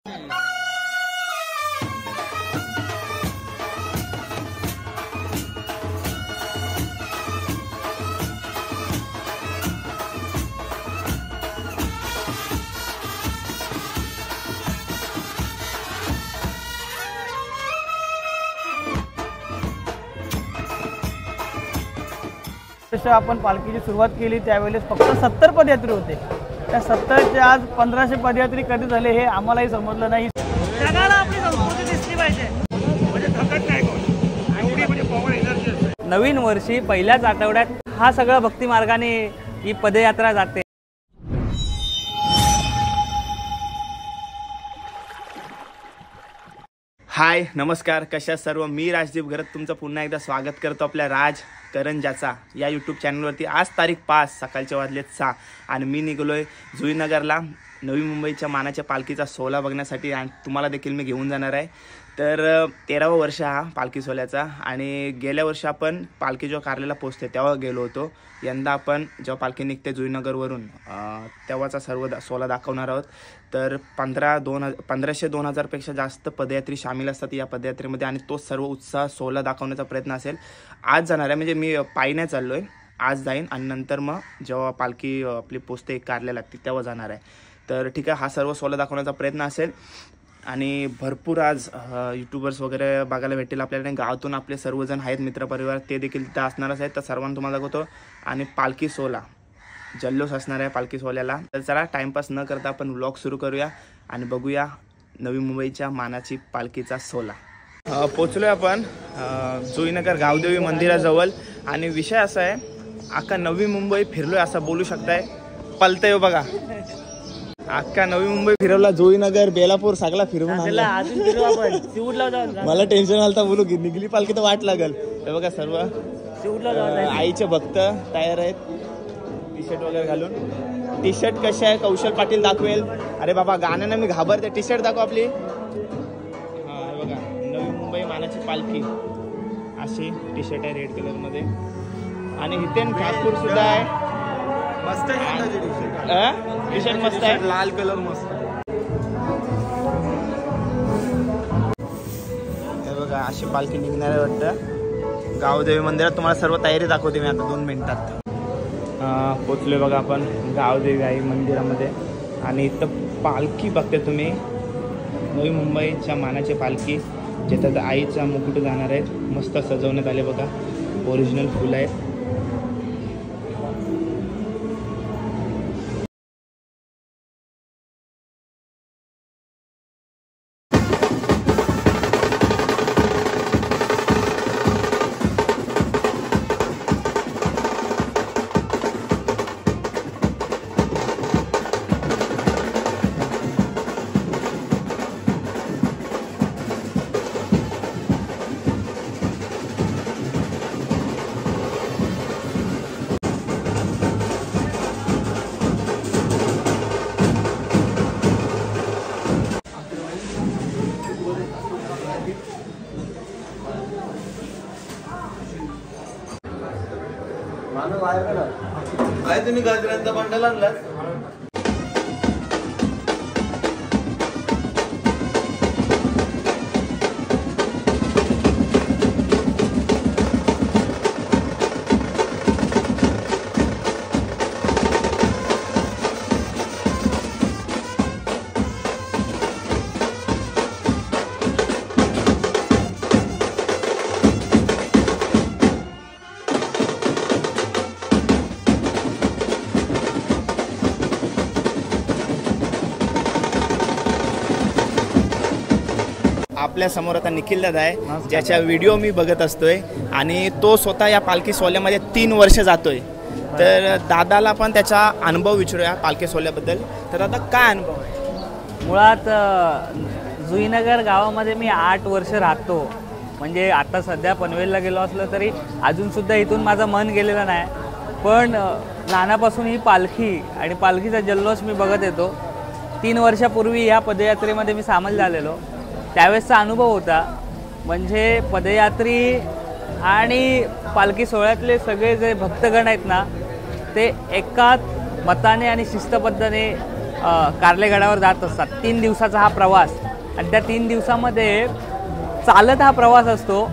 जसं आपण पालखीची सुरुवात केली त्यावेळेस फक्त 70 पदयात्री होते. त्या 70चे आज 1500 पदयात्री कधी झाले हे आम्हालाही समजलं नाही. जगाला आपली संस्कृती दिसली पाहिजे, म्हणजे थकत नाही कोण, एवढी म्हणजे पॉवर एनर्जी असते. नवीन वर्षी पहिल्याच आठवड्यात हा सगळा भक्ती मार्गाने ही पदयात्रा जाते. हाय नमस्कार, कशा सर्व. मी राजदीप घरत तुमचं पुन्हा एकदा स्वागत करतो आपल्या राज करंजाचा या यूट्यूब चॅनलवरती. आज तारीख 5 सकाळचे वाजलेत 6 आणि मी निघालो आहे जुईनगरला नवी मुंबईच्या मानाच्या पालखीचा सोहळा बघण्यासाठी आणि तुम्हाला देखील मी घेऊन जाणार आहे. तर 13वं वर्ष हा पालखी सोहळ्याचा आणि गेल्या वर्षी आपण पालखी जेव्हा कारलेला पोचते तेव्हा गेलो होतो. यंदा आपण जेव्हा पालखी निघते जुईनगरवरून तेव्हाचा सर्व सोहळा दाखवणार आहोत. तर 1500-2000पेक्षा जास्त पदयात्री सामील असतात या पदयात्रेमध्ये आणि तो सर्व उत्साह सोहळा दाखवण्याचा प्रयत्न असेल. आज जाणार आहे, म्हणजे मी पायी नाही चाललो आहे, आज जाईन आणि नंतर मग जेव्हा पालखी आपली पोचते कारल्याला तेव्हा जाणार आहे. तर ठीक आहे, हा सर्व सोहळा दाखवण्याचा प्रयत्न असेल आणि भरपूर आज यूट्यूबर्स वगैरे बघायला भेटतील आपल्याला. गावातून आपले सर्वजण आहेत मित्रपरिवार, ते देखील तिथं असणारच आहेत. तर सर्वांना तुम्हाला दाखवतो आणि पालखी सोहळा जल्लोष असणार आहे पालखी सोहळ्याला. तर चला टाइमपास न करता आपण व्लॉग सुरू करूया आणि बघूया नवी मुंबईच्या मानाची पालखीचा सोहळा. पोचलोय आपण जुईनगर गावदेवी मंदिराजवळ आणि विषय असा आहे, अख्खा नवी मुंबई फिरलोय असं बोलू शकताय. पलतय बघा, अख्खा नवी मुंबई फिरवला, जुईनगर बेलापूर सगळा फिरवून मला टेन्शन आलं बोलू की निघली पालखी तर वाट लागल. हे बघा सर्व आईचे भक्त तयार आहेत टी शर्ट वगैरे घालून. टी शर्ट कशी आहे कौशल पाटील दाखवेल. अरे बाबा गाण्यानं मी घाबरते. टी शर्ट दाखव आपली. हा बघा नवी मुंबई मानाची पालखी अशी टी शर्ट आहे रेड कलर मध्ये आणि हितेन ठाकूर सुद्धा आहे. मस्त टी शर्ट मस्त आहे, लाल कलर मस्त. हे बघा अशी पालखी निघणार आहे वाटतं गावदेवी मंदिरात. तुम्हाला सर्व तयारी दाखवते मी आता 2 मिनिटात. पोचलोय बघा आपण गावदेवी आई मंदिरामध्ये आणि इथं पालखी बघते तुम्ही, नवी मुंबईच्या मानाची पालखी ज्याच्यात आईचा मुकुट जाणार आहे. मस्त सजवण्यात आले बघा, ओरिजिनल फुलं आहेत. काय तुम्ही गाजरांचा बंडल आणला? आपल्या समोर आता निखिल दादा आहे, ज्याच्या व्हिडिओ मी बघत असतोय आणि तो स्वतः या पालखी सोहळ्यामध्ये 3 वर्ष जातोय. तर दादाला पण त्याचा अनुभव विचारूया पालखी सोहळ्याबद्दल. तर दादा काय अनुभव आहे? मुळात जुईनगर गावामध्ये मी 8 वर्ष राहतो. म्हणजे आता सध्या पनवेलला गेलो असलं तरी अजूनसुद्धा इथून माझं मन गेलेलं नाही. पण लहानापासून ही पालखी आणि पालखीचा जल्लोष मी बघत येतो. 3 वर्षापूर्वी ह्या पदयात्रेमध्ये मी सामील झालेलो. त्यावेळेसचा अनुभव होता, म्हणजे पदयात्री आणि पालखी सोहळ्यातले सगळे जे भक्तगण आहेत ना, ते एकाच मताने आणि शिस्तबद्धने कार्लेगडावर जात असतात. 3 दिवसाचा हा प्रवास आणि त्या 3 दिवसामध्ये चालत हा प्रवास असतो.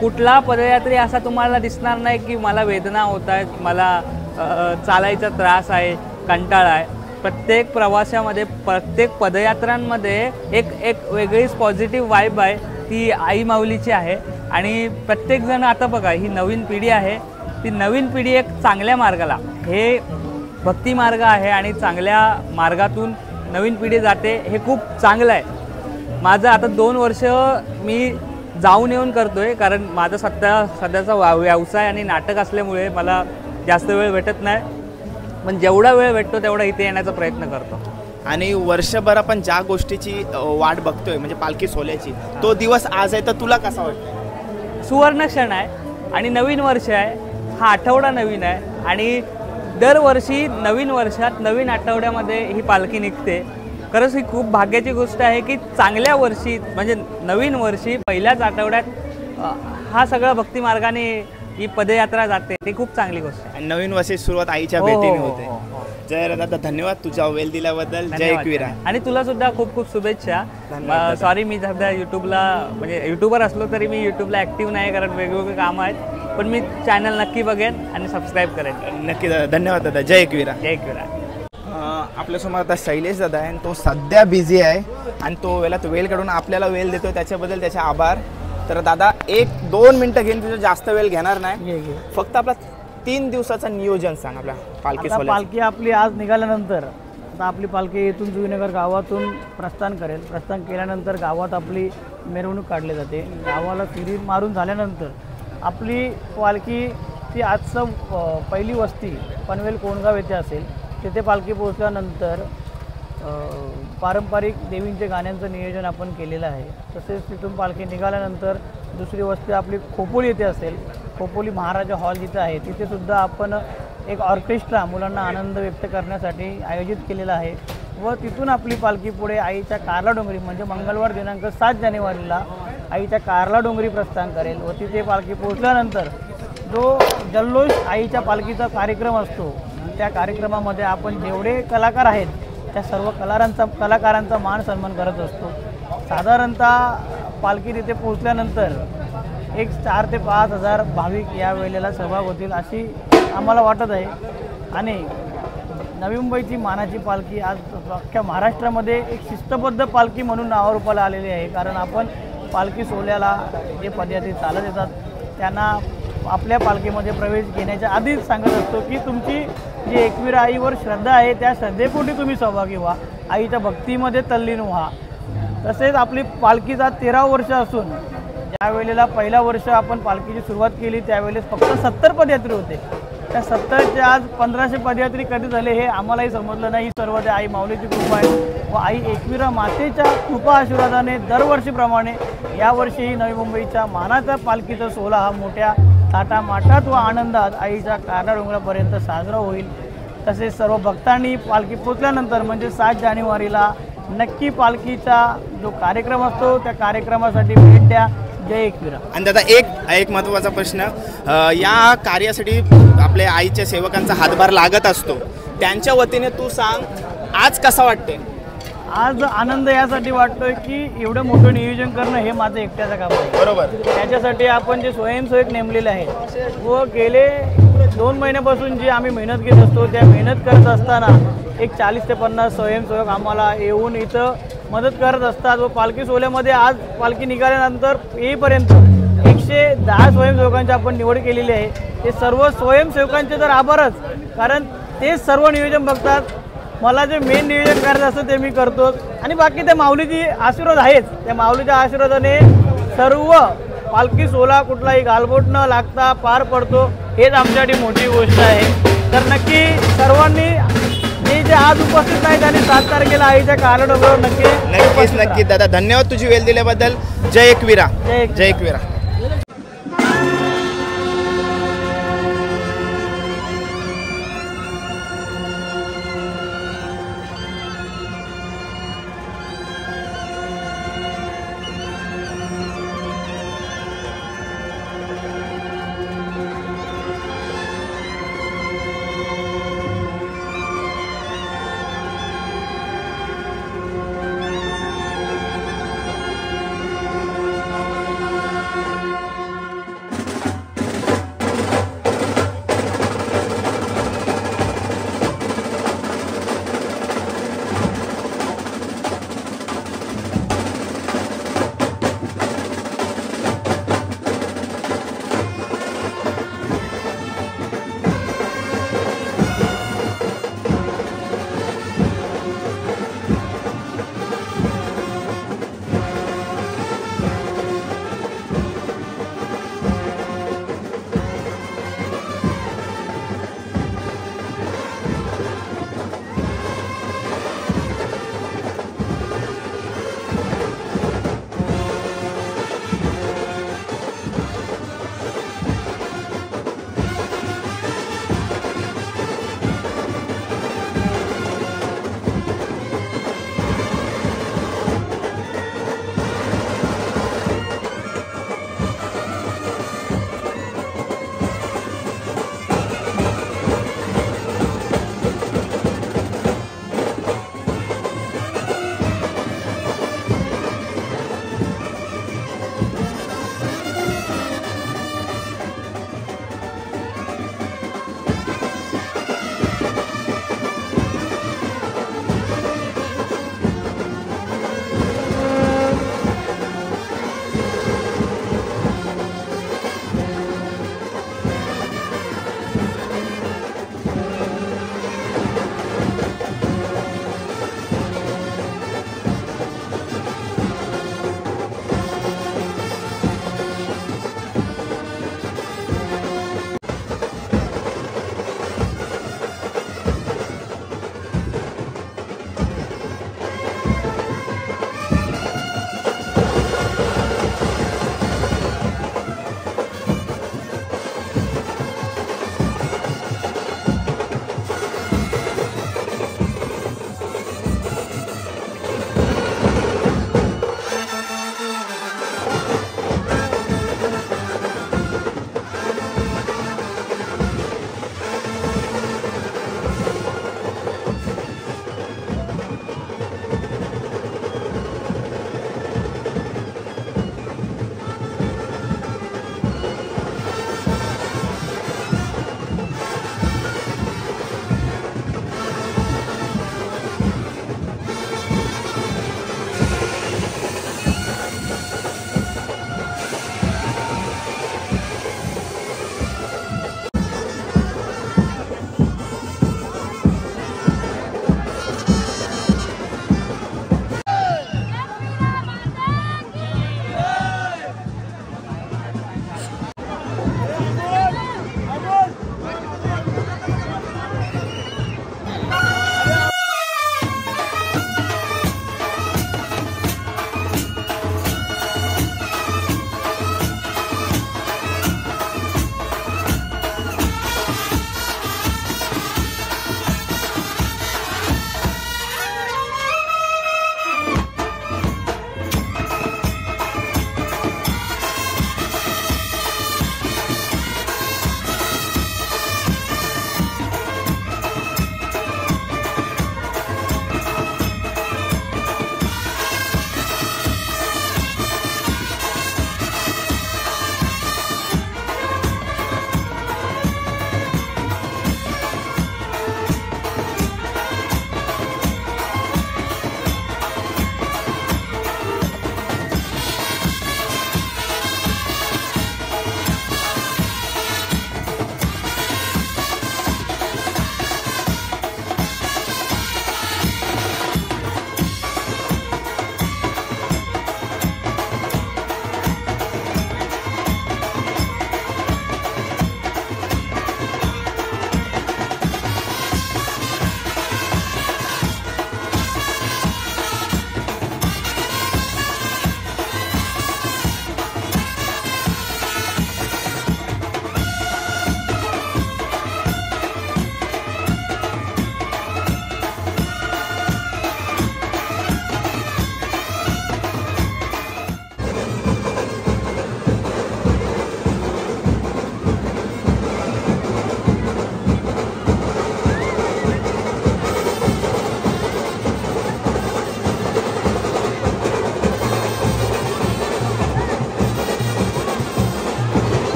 कुठला पदयात्री असा तुम्हाला दिसणार नाही की मला वेदना होत आहेत, मला चालायचा त्रास आहे, कंटाळा आहे. प्रत्येक प्रवासामध्ये, प्रत्येक पदयात्रांमध्ये एक वेगळीच पॉझिटिव्ह वाईब आहे, ती आई माऊलीची आहे. आणि प्रत्येकजण आता बघा, ही नवीन पिढी आहे, ती नवीन पिढी एक चांगल्या मार्गाला, हे भक्ती मार्ग आहे आणि चांगल्या मार्गातून नवीन पिढी जाते, हे खूप चांगलं आहे. माझं आता 2 वर्ष मी जाऊन येऊन करतो आहे, कारण माझा सध्याचा व्यवसाय आणि नाटक असल्यामुळे मला जास्त वेळ भेटत नाही. पण जेवढा वेळ भेटतो तेवढा इथे येण्याचा प्रयत्न करतो. आणि वर्षभर आपण ज्या गोष्टीची वाट बघतोय म्हणजे पालखी सोहळ्याची, तो दिवस आज आहे, तर तुला कसा वाटतं? सुवर्ण क्षण आहे आणि नवीन वर्ष आहे. हा आठवडा नवीन आहे आणि दरवर्षी नवीन वर्षात, नवीन आठवड्यामध्ये ही पालखी निघते. खरंच ही खूप भाग्याची गोष्ट आहे की चांगल्या वर्षी, म्हणजे नवीन वर्षी पहिल्याच आठवड्यात हा सगळा भक्ती मार्गाने ही पदयात्रा जाते. ती खूप चांगली गोष्ट आहे. नवीन वर्षाची सुरुवात आईच्या भेटीने होते. जय दादा, धन्यवाद तुझा वेळ दिल्याबद्दल. जय एकविरा. आणि तुला सुद्धा खूप खूप शुभेच्छा. सॉरी, मी सध्या यूट्यूबला, म्हणजे यूट्यूबर असलो तरी मी यूट्यूबला ॲक्टिव्ह नाही, कारण वेगवेगळे कामं आहेत. पण मी चॅनल नक्की बघेन आणि सबस्क्राईब करेन. नक्की दादा, धन्यवाद दादा. जय एकविरा. जय एकविरा. आपल्यासमोर आता शैलेश दादा आहे, तो सध्या बिझी आहे आणि तो वेळ काढून आपल्याला वेळ देतो, त्याच्याबद्दल त्याचे आभार. तर दादा 1-2 मिनटं घेऊन तुझा जास्त वेळ घेणार नाही, फक्त आपला 3 दिवसाचं नियोजन सांग आपल्या पालखी सोहळ्याचं. पालखी आपली आज निघाल्यानंतर, आता आपली पालखी इथून जुईनगर गावातून प्रस्थान करेल. प्रस्थान केल्यानंतर गावात आपली मिरवणूक काढली जाते. गावाला फिरी मारून झाल्यानंतर आपली पालखी ती आजचं पहिली वस्ती पनवेल कोणगाव येथे असेल. तिथे पालखी पोहोचल्यानंतर पारंपरिक देवींचे गाण्यांचं नियोजन आपण केलेलं आहे. तसेच तिथून पालखी निघाल्यानंतर दुसरी वस्ती आपली खोपोली येथे असेल. खोपोली महाराजा हॉल जिथे आहे, तिथेसुद्धा आपण एक ऑर्केस्ट्रा मुलांना आनंद व्यक्त करण्यासाठी आयोजित केलेला आहे. व तिथून आपली पालखी पुढे आईच्या कारला डोंगरी, म्हणजे मंगळवार दिनांक 7 जानेवारीला आईच्या कारला डोंगरी प्रस्थान करेल. व तिथे पालखी पोहोचल्यानंतर जो जल्लोष आईच्या पालखीचा कार्यक्रम असतो, त्या कार्यक्रमामध्ये आपण जेवढे कलाकार आहेत त्या सर्व कलाकारांचा मान सन्मान करत असतो. साधारणतः पालखी तिथे पोहोचल्यानंतर एक 4 ते 5 हजार भाविक या वेळेला सहभाग होतील अशी आम्हाला वाटत आहे. आणि नवी मुंबईची मानाची पालखी आज अख्ख्या महाराष्ट्रामध्ये एक शिस्तबद्ध पालखी म्हणून नावारूपाला आलेली आहे. कारण आपण पालखी सोहळ्याला जे पदयात्री चालत येतात त्यांना आपल्या पालखीमध्ये प्रवेश घेण्याच्या आधीच सांगत असतो की तुमची जी एकविरा आईवर श्रद्धा आहे त्या श्रद्धेपोटी तुम्ही सहभागी व्हा, आईच्या भक्तीमध्ये तल्लीन व्हा. तसेच आपली पालखीचा 13व वर्ष असून ज्या वेळेला पहिल्या वर्ष आपण पालखीची सुरुवात केली त्यावेळेस फक्त 70 पदयात्री होते. त्या 70चे आज 1500 पदयात्री कधी झाले हे आम्हालाही समजलं नाही. सर्व त्या आई माऊलीची कृपा आहे व आई एकविरा मातेच्या कृपा आशीर्वादाने दरवर्षीप्रमाणे यावर्षीही नवी मुंबईच्या मानाचा पालखीचा सोहळा हा मोठ्या थाटामाटात व आनंदात आईच्या कारला डोंगरापर्यंत साजरा होईल. तसेच सर्व भक्तांनी पालखी पोचल्यानंतर म्हणजे 7 जानेवारीला नक्की पालखीचा जो कार्यक्रम असतो त्या कार्यक्रमासाठी भेट द्या. जय एकविरा. आणि दादा एक महत्त्वाचा प्रश्न, या कार्यासाठी आपल्या आईच्या सेवकांचा हातभार लागत असतो, त्यांच्या वतीने तू सांग आज कसा वाटते? आज आनंद यासाठी वाटतोय की एवढं मोठं नियोजन करणं हे माझं एकट्याचं काम आहे. बरोबर. त्याच्यासाठी आपण जे स्वयंसेवक नेमलेले आहेत व गेले 2 महिन्यापासून जी आम्ही मेहनत घेत असतो त्या मेहनत करत असताना एक 40 ते 50 स्वयंसेवक आम्हाला येऊन इथं मदत करत असतात. व पालखी सोहळ्यामध्ये आज पालखी निघाल्यानंतर येईपर्यंत 110 स्वयंसेवकांची आपण निवड केलेली आहे. ते सर्व स्वयंसेवकांचे तर आभारच, कारण ते सर्व नियोजन बघतात. मला जे मेन नियोजन करायचं असतं ते मी करतो आणि बाकी त्या माऊलीची आशीर्वाद आहेच. त्या माऊलीच्या आशीर्वादाने सर्व पालखी सोहळा कुठलाही गालबोट न लागता पार पडतो, हेच आमच्यासाठी मोठी गोष्ट आहे. तर नक्की सर्वांनी जे आज उपस्थित नाही त्यांनी 7 तारखेला आईच्या कारला डोंगरावर नक्कीच दादा, धन्यवाद तुझी वेळ दिल्याबद्दल. जय एकविरा. जय एकविरा.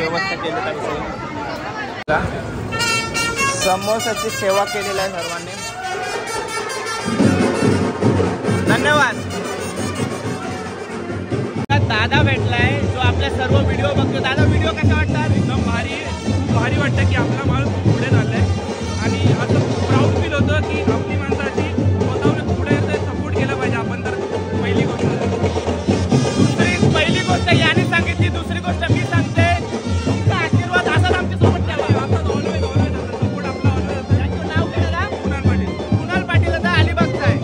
व्यवस्था केली पाहिजे. समोसाची सेवा केलेली आहे सर्वांनी. धन्यवाद. दादा भेटलाय जो आपल्या सर्व व्हिडिओ बघतो. दादा व्हिडिओ कसा वाटतात? एकदम भारी, खूप भारी वाटतं की आपला माल खूप पुढे झालाय आणि असं खूप प्राऊड फील होतं की आपली माणसाची स्वतःहून पुढे सपोर्ट केला पाहिजे आपण. तर पहिली गोष्ट याने सांगितली. दुसरी गोष्ट मी सांगते, तुमचा आशीर्वाद असाच आमच्यासोबत ठेवा. ऑलवेज सपोर्ट आपला ऑलवेज असतो. नाव काय दादा? कुणाल पाटील. कुणाल पाटील दादा अलिबागचा आहे.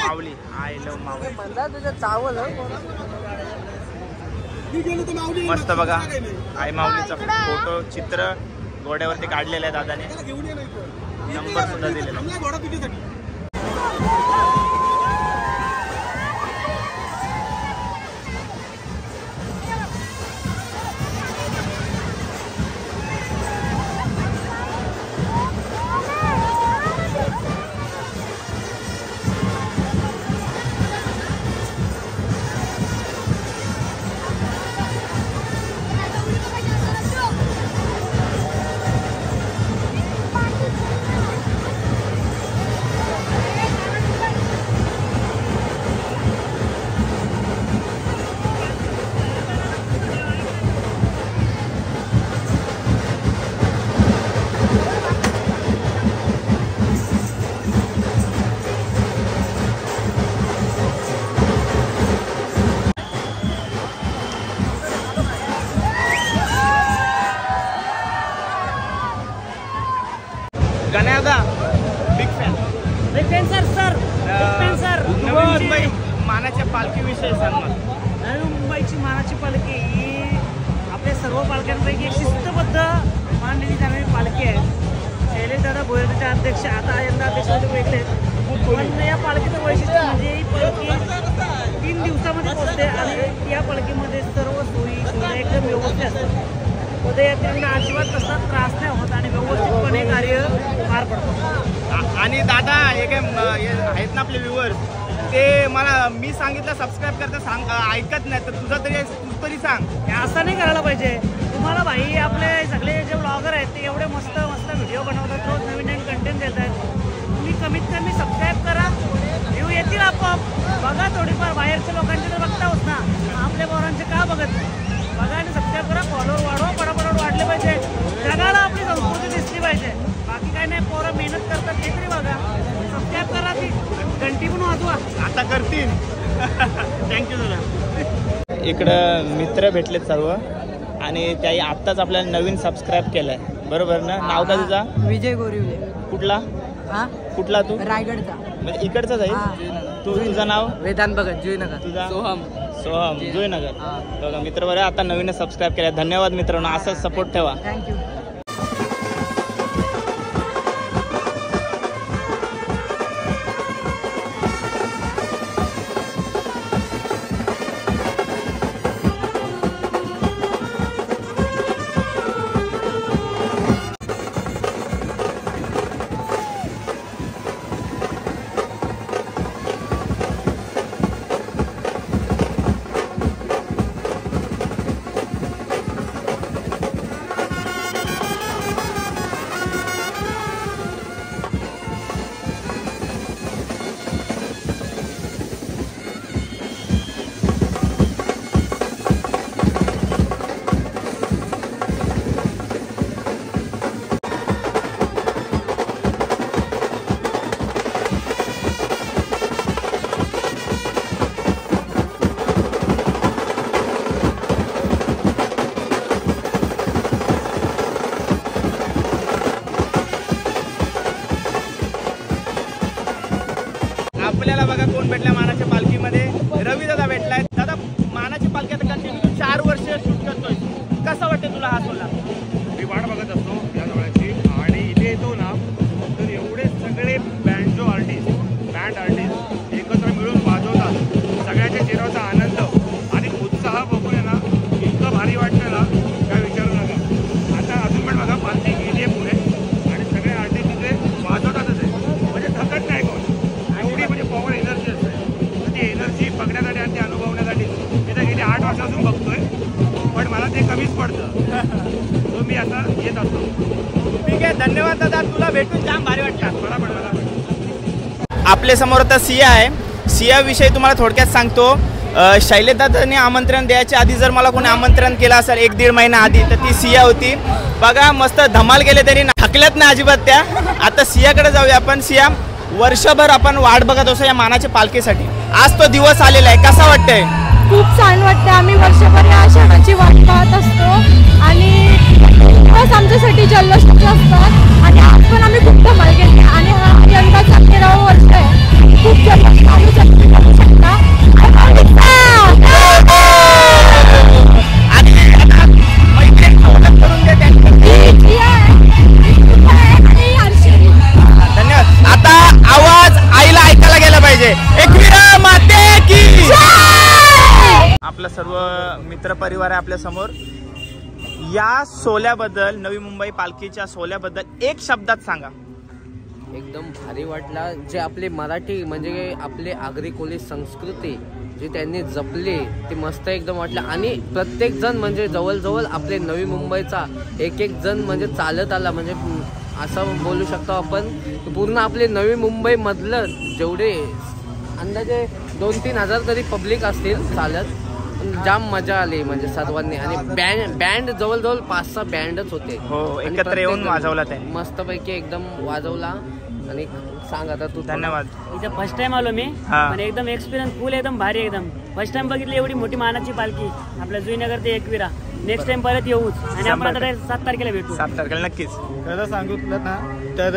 माऊली, आय लव्ह माऊली. मस्त बघा, आई माऊलीचा फोटो चित्र घोड्यावरती काढलेलं आहे दादाने. नंबर सुद्धा दिलेला आहे. गण्यादा big fan sir Navi Mumbai मानाच्या पालखीविषयी सांग. नवी मुंबईची मानाची पालखी ही आपल्या सर्व पालख्यांपैकी एक शिस्तबद्ध मांडलेली जाणारी पालखी आहे. शैलेशदादा भोयरचे अध्यक्ष, आता यंदा अध्यक्ष वेगळे आहेत, पण या पालखीचं वैशिष्ट्य म्हणजे ही पालखी 3 दिवसामध्ये पोहोचते आणि या पालखीमध्ये सर्व सोयी सुविधा एकदम व्यवस्थित असतात. पदयात्रेंना अजिबात तसा त्रास नाही होत आणि व्यवस्थितपणे कार्य पार पडतं. आणि दादा हे काय आहेत ना आपले व्ह्युअर्स, ते मला मी सांगितलं सबस्क्राईब करता ऐकत नाही, तर तुझा तू तरी सांग. असं नाही करायला पाहिजे. तुम्हाला भाई आपले सगळे जे ब्लॉगर आहेत ते एवढे मस्त मस्त व्हिडिओ बनवतात, रोज नवीन नवीन कंटेंट देतात. तुम्ही कमीत कमी सबस्क्राईब करा, व्ह्यू येतील आपोआप. बघा थोडीफार, बाहेरच्या लोकांचे तर बघताच ना, आपल्या पोरांचे का बघत नाही. बघा आणि सबस्क्राईब करा, फॉलोअर वाढवा, पटापट वाढले पाहिजे. आता करतील. थँक्यू दादा. इकडं मित्र भेटलेत सर्व आणि त्याही आत्ताच आपल्याला नवीन सबस्क्राईब केलंय, बरोबर ना? नाव का तुझा? विजय गोरिवले. कुठला? हा, कुठला तू? रायगडचा. म्हणजे इकडचाच आहे तू? तुझं नाव? वेदांत भगत, जुईनगर. तुझा? सोहम जुईनगर. बघा मित्र बरं आता नवीन सबस्क्राईब केलं. धन्यवाद मित्रांनो, असंच सपोर्ट ठेवा. थँक्यू. आपल्याला बघा कोण भेटला मानाच्या पालखीमध्ये. रवी दादा भेटलाय. दादा, मानाची पालखी आता कंटिन्यू 4 वर्ष शूट करतोय, कसं वाटतं तुला हा सोला? मी वाट बघत असतो या जवळची आणि इथे येतो ना तर एवढे सगळे बँजो आर्टिस्ट, बँड आर्टिस्ट एकत्र मिळून वाजवतात. सगळ्यांच्या चेहऱ्याचा आनंद आणि उत्साह बघून आहे ना इतकं भारी वाटतं ना काय विचारू नका. आता अजून पण बघा पालखी गेली आहे पुढे आणि सगळे आर्टिस्ट इथे वाजवतातच आहे, म्हणजे थकत नाही कोण. एवढी म्हणजे पॉवर एनर्जी असते. तर ती एनर्जी बघण्यासाठी आणि ती अनुभवण्यासाठी मी तर गेली 8 वर्षापासून बघतोय, पण मला ते कमीच पडतं. तो मी आता येत असतो. ठीक आहे, धन्यवाद दादा. तुला भेटून जाम भारी वाटतं. बरं पडलं. आपल्या समोर आता सिया आहे. सियाविषयी तुम्हाला थोडक्यात सांगतो. शैलेशदादांनी आमंत्रण द्यायच्या आधी जर मला कोणी आमंत्रण केलं असेल 1-1.5 महिना आधी, तर ती सिया होती. बघा मस्त धमाल केले त्यांनी, थकल्यात नाही अजिबात त्या. आता सियाकडे जाऊया आपण. सिया, वर्षभर आपण वाट बघत असतो या मानाच्या पालखीसाठी. आज तो दिवस आलेला आहे, कसा वाटतंय? खूप छान वाटतं. आम्ही वर्षभर या क्षणाची वाट पाहत असतो आणि बस आमच्यासाठी जल्लोषाचे असतात आणि आज पण आम्ही खूप धमाल केली आणि हा यंदाचा 13वा वर्ष आहे. खूप जल्लोष आम्ही करू शकता. धन्यवाद. आता आवाज आईला ऐकायला गेला पाहिजे. एकविरा माते की जय. आपला सर्व मित्र परिवार आहे आपल्या समोर. या सोल्याबद्दल, नवी मुंबई पालखीच्या सोल्याबद्दल एक शब्दात सांगा. एकदम भारी वाटला. जे आपले मराठी म्हणजे आपले आगरी कोळी संस्कृती जे त्यांनी जपले ते मस्त एकदम वाटलं. आणि प्रत्येक जण म्हणजे जवळजवळ आपले नवी मुंबईचा एक जण म्हणजे चालत आला. म्हणजे असं बोलू शकतो आपण पूर्ण आपले नवी मुंबईमधलं जेवढे अंदाजे 2-3 हजार तरी पब्लिक असतील चालत. जाम मजा आली म्हणजे सर्वांनी. आणि बँड जवळजवळ 5-6 बँडच होते. हो, एकत्र येऊन वाजवला ते मस्तपैकी एकदम वाजवला. आणि सांग आता तू. धन्यवाद. इथे फर्स्ट टाइम आलो मी, पण एकदम एक्सपिरियन्स फुल, एकदम भारी. एकदम फर्स्ट टाइम बघितली एवढी मोठी मानाची पालखी आपल्या जुईनगर ते एकविरा. नेक्स्ट टाइम परत येऊच आणि आपण आता 7 तारखेला भेटू. 7 तारखेला नक्कीच. खरं सांगितलं ना तर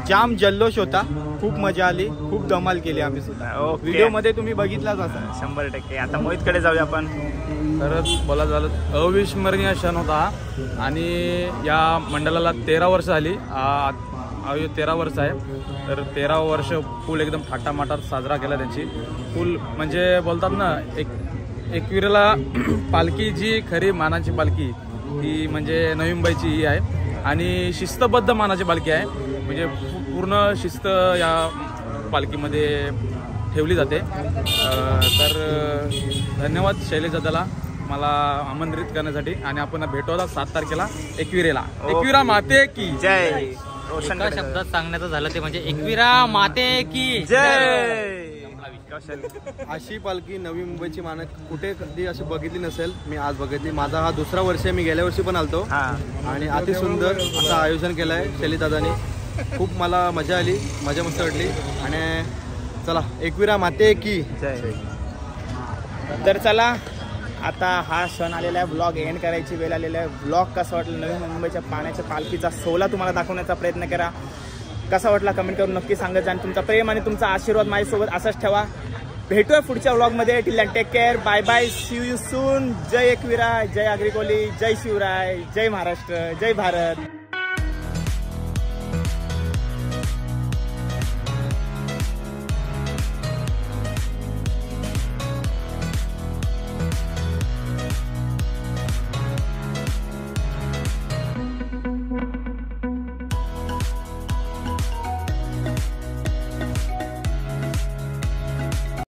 जाम जल्लोष होता, खूप मजा आली, खूप धमाल केली आम्ही सुद्धा. व्हिडिओ मध्ये तुम्ही बघितलाच असा. 100%. आता मोहितकडे जाऊया आपण. खरंच बोला झालं अविस्मरणीय क्षण होता आणि या मंडळाला 13 वर्ष झाली. 13 वर्ष आहे. तर 13 वर्ष फुल एकदम थाटामाटात साजरा केला त्यांची. फुल म्हणजे बोलतात ना एकविरेला पालखी जी खरी मानाची पालखी ती म्हणजे नवी मुंबईची ही आहे आणि शिस्तबद्ध मानाची पालखी आहे. म्हणजे पूर्ण शिस्त या पालखीमध्ये ठेवली जाते. तर धन्यवाद शैलेशदादाला मला आमंत्रित करण्यासाठी. आणि आपण भेटू आता 7 तारखेला एकविरेला. एकविरा माते की जय. एका शब्दात सांगण्याचं झालं ते म्हणजे एकविरा माते की जय. अशी पालखी नवी मुंबईची मानक कुठे कधी अशी बघितली नसेल. मी आज बघितली. माझा हा 2रा वर्ष आहे. मी गेल्या वर्षी पण आलतो आणि अति सुंदर असं आयोजन केलं आहे शैलेशदादांनी. खूप मला मजा आली, मजा मस्त वाटली. आणि चला एकविरा माते की जय. तर चला आता हा क्षण आलेला आहे, ब्लॉग एंड करायची वेळ आलेला आहे. ब्लॉग कसा वाटला, नवी मुंबईच्या पाण्याच्या पालखीचा सोहळा तुम्हाला दाखवण्याचा प्रयत्न करा. कसा वाटला कमेंट करून नक्की सांगत जा आणि तुमचा प्रेम आणि तुमचा आशीर्वाद माझ्यासोबत असाच ठेवा. भेटूया पुढच्या व्लॉगमध्ये. Till then take care, bye bye, see you soon. जय एकविरा, जय आगरी कोली, जय शिवराय, जय महाराष्ट्र, जय भारत.